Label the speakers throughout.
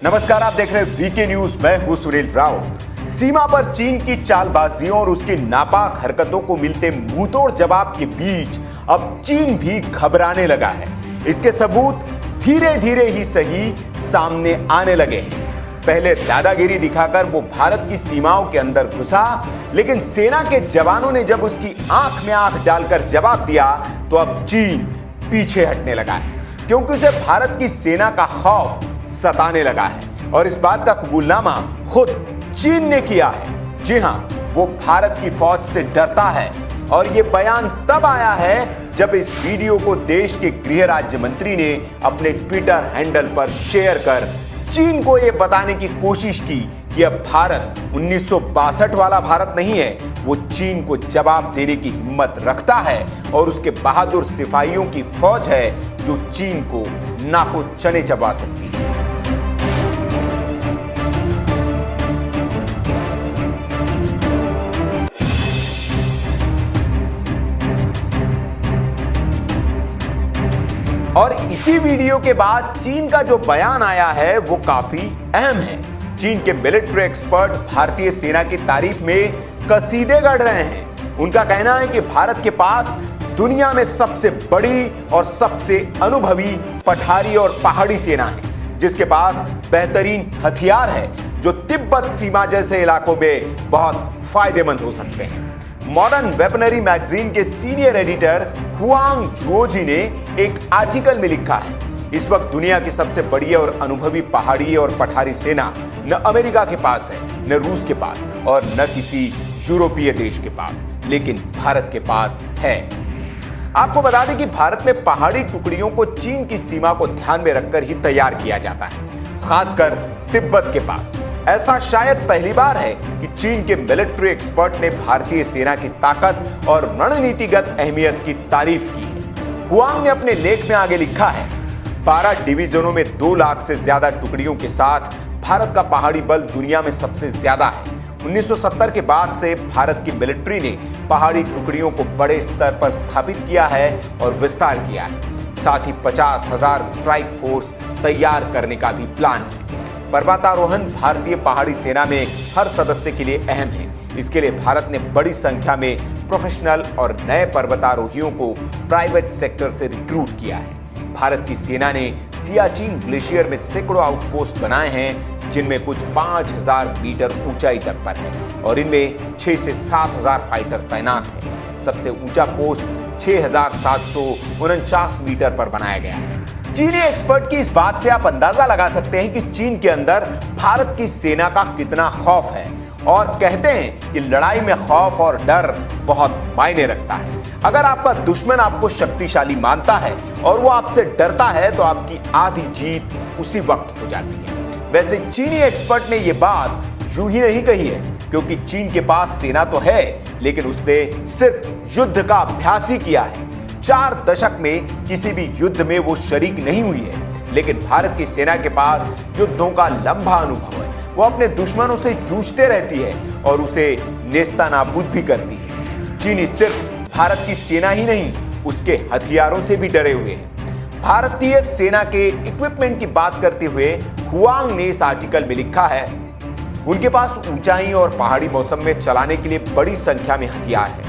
Speaker 1: नमस्कार, आप देख रहे हैं वीके न्यूज। मैं हूं सुनील राव। सीमा पर चीन की चालबाजियों और उसकी नापाक हरकतों को मिलते मुंहतोड़ जवाब के बीच अब चीन भी घबराने लगा है। इसके सबूत धीरे धीरे ही सही सामने आने लगे हैं। पहले दादागिरी दिखाकर वो भारत की सीमाओं के अंदर घुसा, लेकिन सेना के जवानों ने जब उसकी आंख में आंख डालकर जवाब दिया तो अब चीन पीछे हटने लगा है, क्योंकि उसे भारत की सेना का खौफ सताने लगा है। और इस बात का कबूलनामा खुद चीन ने किया है। जी हां, वो भारत की फौज से डरता है। और ये बयान तब आया है जब इस वीडियो को देश के गृह राज्य मंत्री ने अपने ट्विटर हैंडल पर शेयर कर चीन को यह बताने की कोशिश की कि अब भारत 1962 वाला भारत नहीं है। वो चीन को जवाब देने की हिम्मत रखता है और उसके बहादुर सिपाहियों की फौज है जो चीन को नाको चने चबा सकती है। और इसी वीडियो के बाद चीन का जो बयान आया है वो काफी अहम है। चीन के मिलिट्री एक्सपर्ट भारतीय सेना की तारीफ में कसीदे गढ़ रहे हैं। उनका कहना है कि भारत के पास दुनिया में सबसे बड़ी और सबसे अनुभवी पठारी और पहाड़ी सेना है, जिसके पास बेहतरीन हथियार है जो तिब्बत सीमा जैसे इलाकों में बहुत फायदेमंद हो सकते हैं। मॉडर्न वेपनरी मैगजीन के सीनियर एडिटर हुआंग झुओजी ने एक आर्टिकल में लिखा है, इस वक्त दुनिया की सबसे बड़ी और अनुभवी पहाड़ी और पठारी सेना न अमेरिका के पास है, न रूस के पास और न किसी यूरोपीय देश के पास, लेकिन भारत के पास है। आपको बता दें कि भारत में पहाड़ी टुकड़ियों को चीन की सीमा को ध्यान में रखकर ही तैयार किया जाता है, खासकर तिब्बत के पास। ऐसा शायद पहली बार है कि चीन के मिलिट्री एक्सपर्ट ने भारतीय सेना की ताकत और रणनीतिगत अहमियत की तारीफ की है। हुआंग ने अपने लेख में आगे लिखा है, 12 डिवीजनों में 2 लाख से ज्यादा टुकड़ियों के साथ भारत का पहाड़ी बल दुनिया में सबसे ज्यादा है। 1970 के बाद से भारत की मिलिट्री ने पहाड़ी टुकड़ियों को बड़े स्तर पर स्थापित किया है और विस्तार किया है। साथ ही 50,000 स्ट्राइक फोर्स तैयार करने का भी प्लान है। पर्वतारोहण भारतीय पहाड़ी सेना में हर सदस्य के लिए अहम है। इसके लिए भारत ने बड़ी संख्या में प्रोफेशनल और नए पर्वतारोहियों को प्राइवेट सेक्टर से रिक्रूट किया है। भारत की सेना ने सियाचिन ग्लेशियर में सैकड़ों आउटपोस्ट बनाए हैं, जिनमें कुछ 5,000 मीटर ऊंचाई तक पर है और इनमें 6 से 7,000 फाइटर तैनात हैं। सबसे ऊंचा पोस्ट 6,749 मीटर पर बनाया गया है। चीनी एक्सपर्ट की इस बात से आप अंदाजा लगा सकते हैं कि चीन के अंदर भारत की सेना का कितना खौफ है। और कहते हैं कि लड़ाई में खौफ और डर बहुत मायने रखता है। अगर आपका दुश्मन आपको शक्तिशाली मानता है और वो आपसे डरता है तो आपकी आधी जीत उसी वक्त हो जाती है। वैसे चीनी एक्सपर्ट ने यह बात यूं ही नहीं कही है, क्योंकि चीन के पास सेना तो है, लेकिन उसने सिर्फ युद्ध का अभ्यास ही किया है। 4 दशक में किसी भी युद्ध में वो शरीक नहीं हुई है, लेकिन भारत की सेना के पास युद्धों का लंबा अनुभव है। वो अपने दुश्मनों से जूझते रहती है और उसे नेस्तनाबूद भी करती है। चीनी सिर्फ भारत की सेना ही नहीं, उसके हथियारों से भी डरे हुए हैं। भारतीय सेना के इक्विपमेंट की बात करते हुए हुआंग ने इस आर्टिकल में लिखा है, उनके पास ऊंचाई और पहाड़ी मौसम में चलाने के लिए बड़ी संख्या में हथियार है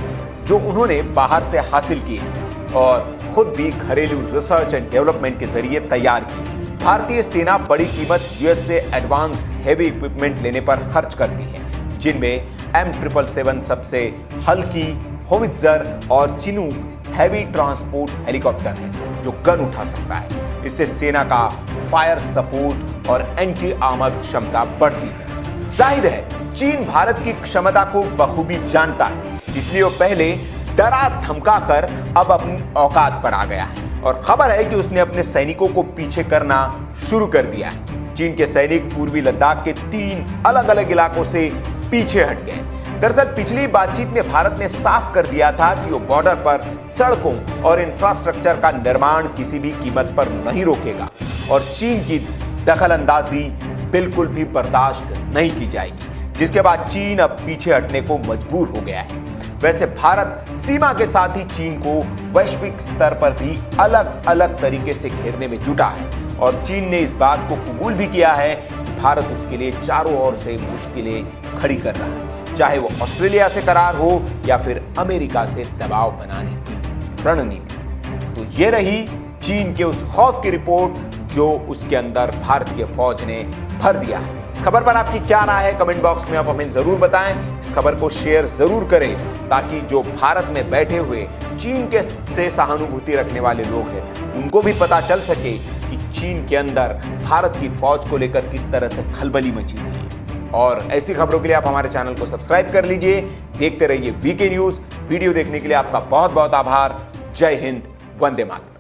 Speaker 1: जो उन्होंने बाहर से हासिल किए हैं और खुद भी घरेलू रिसर्च एंड डेवलपमेंट के जरिए तैयार की। भारतीय सेना बड़ी कीमत यूएस से एडवांस्ड हेवी इक्विपमेंट लेने पर खर्च करती है, जिनमें M777 सबसे हल्की होवित्जर और चिनूक हैवी ट्रांसपोर्ट हेलीकॉप्टर है जो गन उठा सकता है। इससे सेना का फायर सपोर्ट और एंटी आर्मर क्षमता बढ़ती है। जाहिर है चीन भारत की क्षमता को बखूबी जानता है, इसलिए वो पहले डरा धमका कर अब अपनी औकात पर आ गया है और खबर है कि उसने अपने सैनिकों को पीछे करना शुरू कर दिया है। चीन के सैनिक पूर्वी लद्दाख के 3 अलग अलग इलाकों से पीछे हट गए। दरअसल पिछली बातचीत में भारत ने साफ कर दिया था कि वो बॉर्डर पर सड़कों और इंफ्रास्ट्रक्चर का निर्माण किसी भी कीमत पर नहीं रोकेगा और चीन की दखलंदाजी बिल्कुल भी बर्दाश्त नहीं की जाएगी, जिसके बाद चीन अब पीछे हटने को मजबूर हो गया है। वैसे भारत सीमा के साथ ही चीन को वैश्विक स्तर पर भी अलग अलग तरीके से घेरने में जुटा है। और चीन ने इस बात को कबूल भी किया है कि भारत उसके लिए चारों ओर से मुश्किलें खड़ी कर रहा है, चाहे वो ऑस्ट्रेलिया से करार हो या फिर अमेरिका से दबाव बनाने की रणनीति। तो ये रही चीन के उस खौफ की रिपोर्ट जो उसके अंदर भारत की फौज ने भर दिया है। इस खबर पर आपकी क्या राय है, कमेंट बॉक्स में आप हमें जरूर बताएं। इस खबर को शेयर जरूर करें ताकि जो भारत में बैठे हुए चीन के से सहानुभूति रखने वाले लोग हैं उनको भी पता चल सके कि चीन के अंदर भारत की फौज को लेकर किस तरह से खलबली मची हुई है। और ऐसी खबरों के लिए आप हमारे चैनल को सब्सक्राइब कर लीजिए, देखते रहिए वीके न्यूज। वीडियो देखने के लिए आपका बहुत बहुत आभार। जय हिंद, वंदे मातरम।